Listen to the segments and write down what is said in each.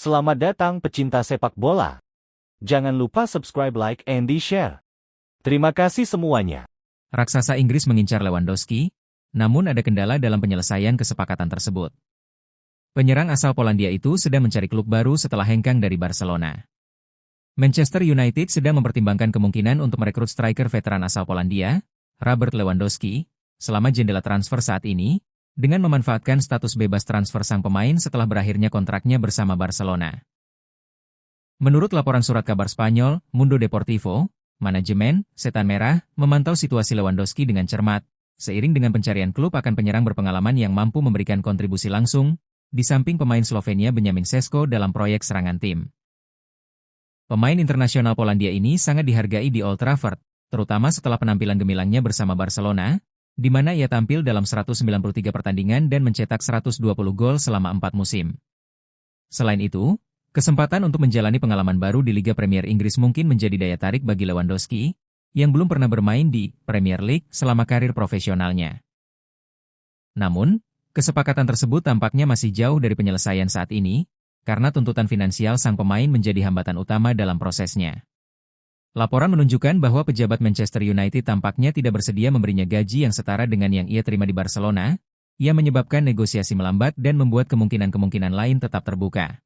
Selamat datang pecinta sepak bola. Jangan lupa subscribe, like, and di-share. Terima kasih semuanya. Raksasa Inggris mengincar Lewandowski, namun ada kendala dalam penyelesaian kesepakatan tersebut. Penyerang asal Polandia itu sedang mencari klub baru setelah hengkang dari Barcelona. Manchester United sedang mempertimbangkan kemungkinan untuk merekrut striker veteran asal Polandia, Robert Lewandowski, selama jendela transfer saat ini, dengan memanfaatkan status bebas transfer sang pemain setelah berakhirnya kontraknya bersama Barcelona. Menurut laporan surat kabar Spanyol, Mundo Deportivo, manajemen Setan Merah memantau situasi Lewandowski dengan cermat, seiring dengan pencarian klub akan penyerang berpengalaman yang mampu memberikan kontribusi langsung, di samping pemain Slovenia Benjamin Šeško dalam proyek serangan tim. Pemain internasional Polandia ini sangat dihargai di Old Trafford, terutama setelah penampilan gemilangnya bersama Barcelona, di mana ia tampil dalam 193 pertandingan dan mencetak 120 gol selama 4 musim. Selain itu, kesempatan untuk menjalani pengalaman baru di Liga Premier Inggris mungkin menjadi daya tarik bagi Lewandowski, yang belum pernah bermain di Premier League selama karir profesionalnya. Namun, kesepakatan tersebut tampaknya masih jauh dari penyelesaian saat ini, karena tuntutan finansial sang pemain menjadi hambatan utama dalam prosesnya. Laporan menunjukkan bahwa pejabat Manchester United tampaknya tidak bersedia memberinya gaji yang setara dengan yang ia terima di Barcelona, yang menyebabkan negosiasi melambat dan membuat kemungkinan-kemungkinan lain tetap terbuka.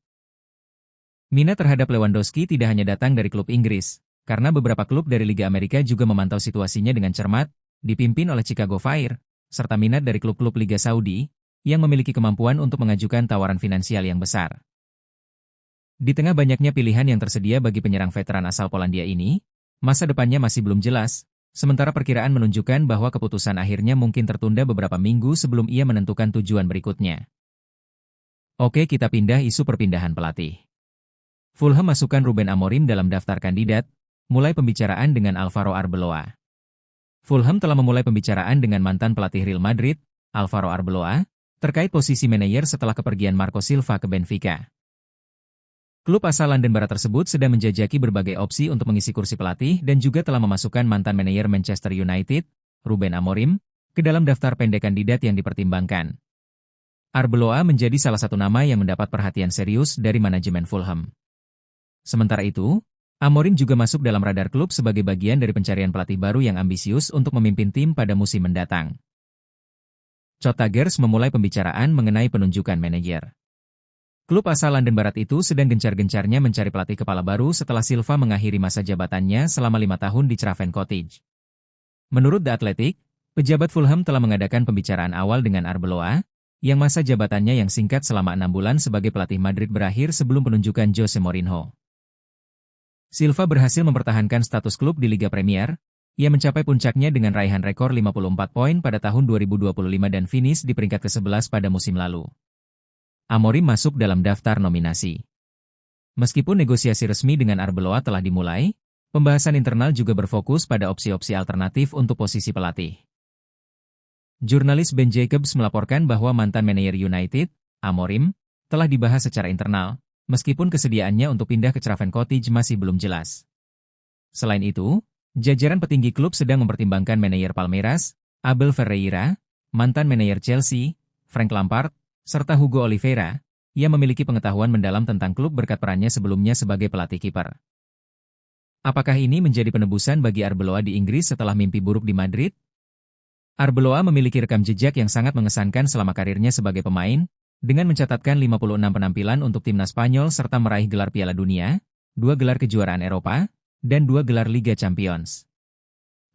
Minat terhadap Lewandowski tidak hanya datang dari klub Inggris, karena beberapa klub dari Liga Amerika juga memantau situasinya dengan cermat, dipimpin oleh Chicago Fire, serta minat dari klub-klub Liga Saudi, yang memiliki kemampuan untuk mengajukan tawaran finansial yang besar. Di tengah banyaknya pilihan yang tersedia bagi penyerang veteran asal Polandia ini, masa depannya masih belum jelas, sementara perkiraan menunjukkan bahwa keputusan akhirnya mungkin tertunda beberapa minggu sebelum ia menentukan tujuan berikutnya. Oke, kita pindah isu perpindahan pelatih. Fulham masukkan Ruben Amorim dalam daftar kandidat, mulai pembicaraan dengan Alvaro Arbeloa. Fulham telah memulai pembicaraan dengan mantan pelatih Real Madrid, Alvaro Arbeloa, terkait posisi manajer setelah kepergian Marco Silva ke Benfica. Klub asal London Barat tersebut sedang menjajaki berbagai opsi untuk mengisi kursi pelatih dan juga telah memasukkan mantan manajer Manchester United, Ruben Amorim, ke dalam daftar pendek kandidat yang dipertimbangkan. Arbeloa menjadi salah satu nama yang mendapat perhatian serius dari manajemen Fulham. Sementara itu, Amorim juga masuk dalam radar klub sebagai bagian dari pencarian pelatih baru yang ambisius untuk memimpin tim pada musim mendatang. Tigers memulai pembicaraan mengenai penunjukan manajer. Klub asal London Barat itu sedang gencar-gencarnya mencari pelatih kepala baru setelah Silva mengakhiri masa jabatannya selama 5 tahun di Craven Cottage. Menurut The Athletic, pejabat Fulham telah mengadakan pembicaraan awal dengan Arbeloa, yang masa jabatannya yang singkat selama 6 bulan sebagai pelatih Madrid berakhir sebelum penunjukan Jose Mourinho. Silva berhasil mempertahankan status klub di Liga Premier, ia mencapai puncaknya dengan raihan rekor 54 poin pada tahun 2025 dan finish di peringkat ke-11 pada musim lalu. Amorim masuk dalam daftar nominasi. Meskipun negosiasi resmi dengan Arbeloa telah dimulai, pembahasan internal juga berfokus pada opsi-opsi alternatif untuk posisi pelatih. Jurnalis Ben Jacobs melaporkan bahwa mantan manajer United, Amorim, telah dibahas secara internal, meskipun kesediaannya untuk pindah ke Craven Cottage masih belum jelas. Selain itu, jajaran petinggi klub sedang mempertimbangkan manajer Palmeiras, Abel Ferreira, mantan manajer Chelsea, Frank Lampard, serta Hugo Oliveira, yang memiliki pengetahuan mendalam tentang klub berkat perannya sebelumnya sebagai pelatih kiper. Apakah ini menjadi penebusan bagi Arbeloa di Inggris setelah mimpi buruk di Madrid? Arbeloa memiliki rekam jejak yang sangat mengesankan selama karirnya sebagai pemain, dengan mencatatkan 56 penampilan untuk timnas Spanyol serta meraih gelar Piala Dunia, 2 gelar kejuaraan Eropa, dan 2 gelar Liga Champions.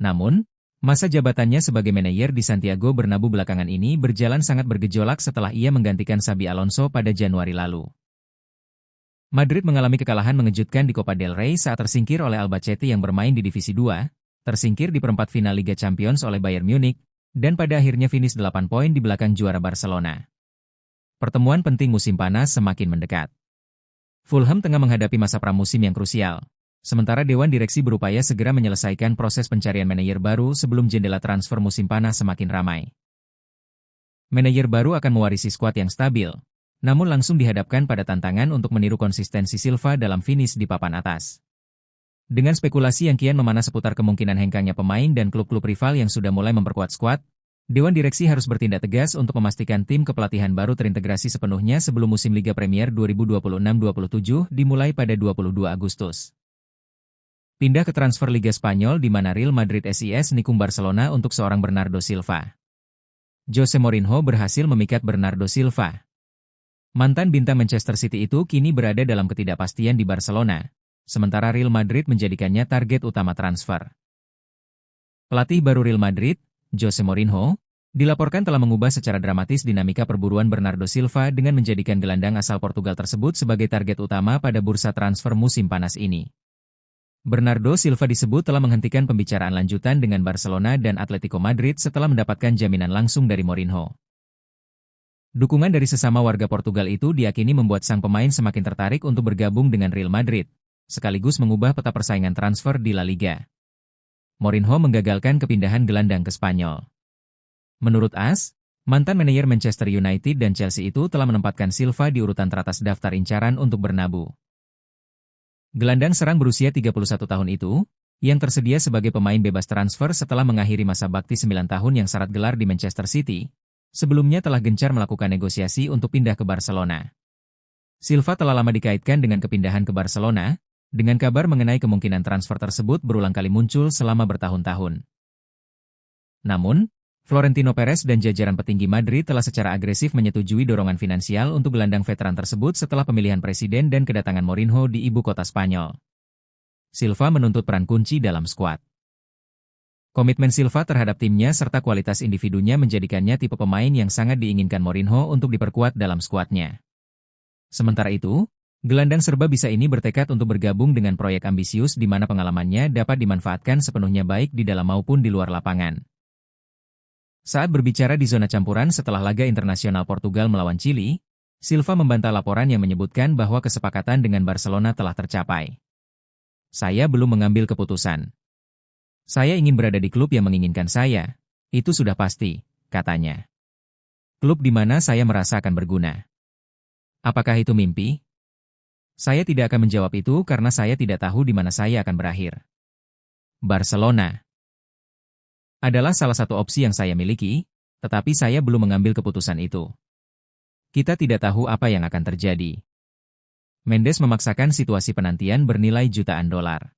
Namun, masa jabatannya sebagai manajer di Santiago Bernabeu belakangan ini berjalan sangat bergejolak setelah ia menggantikan Xabi Alonso pada Januari lalu. Madrid mengalami kekalahan mengejutkan di Copa del Rey saat tersingkir oleh Albacete yang bermain di Divisi 2, tersingkir di perempat final Liga Champions oleh Bayern Munich, dan pada akhirnya finish 8 poin di belakang juara Barcelona. Pertemuan penting musim panas semakin mendekat. Fulham tengah menghadapi masa pramusim yang krusial. Sementara Dewan Direksi berupaya segera menyelesaikan proses pencarian manajer baru sebelum jendela transfer musim panas semakin ramai. Manajer baru akan mewarisi skuad yang stabil, namun langsung dihadapkan pada tantangan untuk meniru konsistensi Silva dalam finish di papan atas. Dengan spekulasi yang kian memanas seputar kemungkinan hengkangnya pemain dan klub-klub rival yang sudah mulai memperkuat skuad, Dewan Direksi harus bertindak tegas untuk memastikan tim kepelatihan baru terintegrasi sepenuhnya sebelum musim Liga Premier 2026-27 dimulai pada 22 Agustus. Pindah ke transfer Liga Spanyol di mana Real Madrid SIS nikung Barcelona untuk seorang Bernardo Silva. Jose Mourinho berhasil memikat Bernardo Silva. Mantan bintang Manchester City itu kini berada dalam ketidakpastian di Barcelona, sementara Real Madrid menjadikannya target utama transfer. Pelatih baru Real Madrid, Jose Mourinho, dilaporkan telah mengubah secara dramatis dinamika perburuan Bernardo Silva dengan menjadikan gelandang asal Portugal tersebut sebagai target utama pada bursa transfer musim panas ini. Bernardo Silva disebut telah menghentikan pembicaraan lanjutan dengan Barcelona dan Atletico Madrid setelah mendapatkan jaminan langsung dari Mourinho. Dukungan dari sesama warga Portugal itu diyakini membuat sang pemain semakin tertarik untuk bergabung dengan Real Madrid, sekaligus mengubah peta persaingan transfer di La Liga. Mourinho menggagalkan kepindahan gelandang ke Spanyol. Menurut AS, mantan manajer Manchester United dan Chelsea itu telah menempatkan Silva di urutan teratas daftar incaran untuk bernabuh. Gelandang serang berusia 31 tahun itu, yang tersedia sebagai pemain bebas transfer setelah mengakhiri masa bakti 9 tahun yang syarat gelar di Manchester City, sebelumnya telah gencar melakukan negosiasi untuk pindah ke Barcelona. Silva telah lama dikaitkan dengan kepindahan ke Barcelona, dengan kabar mengenai kemungkinan transfer tersebut berulang kali muncul selama bertahun-tahun. Namun, Florentino Perez dan jajaran petinggi Madrid telah secara agresif menyetujui dorongan finansial untuk gelandang veteran tersebut setelah pemilihan presiden dan kedatangan Mourinho di ibu kota Spanyol. Silva menuntut peran kunci dalam skuad. Komitmen Silva terhadap timnya serta kualitas individunya menjadikannya tipe pemain yang sangat diinginkan Mourinho untuk diperkuat dalam skuadnya. Sementara itu, gelandang serba bisa ini bertekad untuk bergabung dengan proyek ambisius di mana pengalamannya dapat dimanfaatkan sepenuhnya baik di dalam maupun di luar lapangan. Saat berbicara di zona campuran setelah laga internasional Portugal melawan Chili, Silva membantah laporan yang menyebutkan bahwa kesepakatan dengan Barcelona telah tercapai. Saya belum mengambil keputusan. Saya ingin berada di klub yang menginginkan saya, itu sudah pasti, katanya. Klub di mana saya merasa akan berguna. Apakah itu mimpi? Saya tidak akan menjawab itu karena saya tidak tahu di mana saya akan berakhir. Barcelona adalah salah satu opsi yang saya miliki, tetapi saya belum mengambil keputusan itu. Kita tidak tahu apa yang akan terjadi. Mendes memaksakan situasi penantian bernilai jutaan dolar.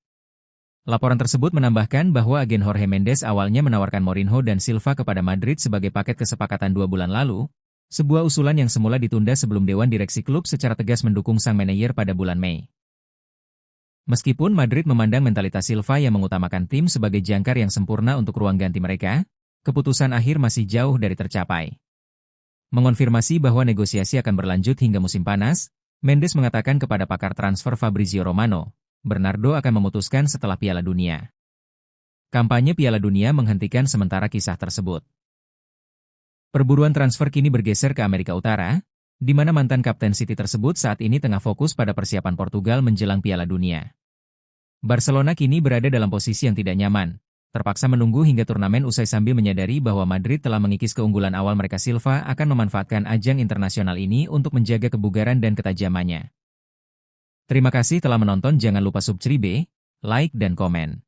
Laporan tersebut menambahkan bahwa agen Jorge Mendes awalnya menawarkan Mourinho dan Silva kepada Madrid sebagai paket kesepakatan 2 bulan lalu, sebuah usulan yang semula ditunda sebelum Dewan Direksi klub secara tegas mendukung sang manajer pada bulan Mei. Meskipun Madrid memandang mentalitas Silva yang mengutamakan tim sebagai jangkar yang sempurna untuk ruang ganti mereka, keputusan akhir masih jauh dari tercapai. Mengonfirmasi bahwa negosiasi akan berlanjut hingga musim panas, Mendes mengatakan kepada pakar transfer Fabrizio Romano, Bernardo akan memutuskan setelah Piala Dunia. Kampanye Piala Dunia menghentikan sementara kisah tersebut. Perburuan transfer kini bergeser ke Amerika Utara, di mana mantan kapten City tersebut saat ini tengah fokus pada persiapan Portugal menjelang Piala Dunia. Barcelona kini berada dalam posisi yang tidak nyaman, terpaksa menunggu hingga turnamen usai sambil menyadari bahwa Madrid telah mengikis keunggulan awal mereka. Silva akan memanfaatkan ajang internasional ini untuk menjaga kebugaran dan ketajamannya. Terima kasih telah menonton, jangan lupa subscribe, like dan komen.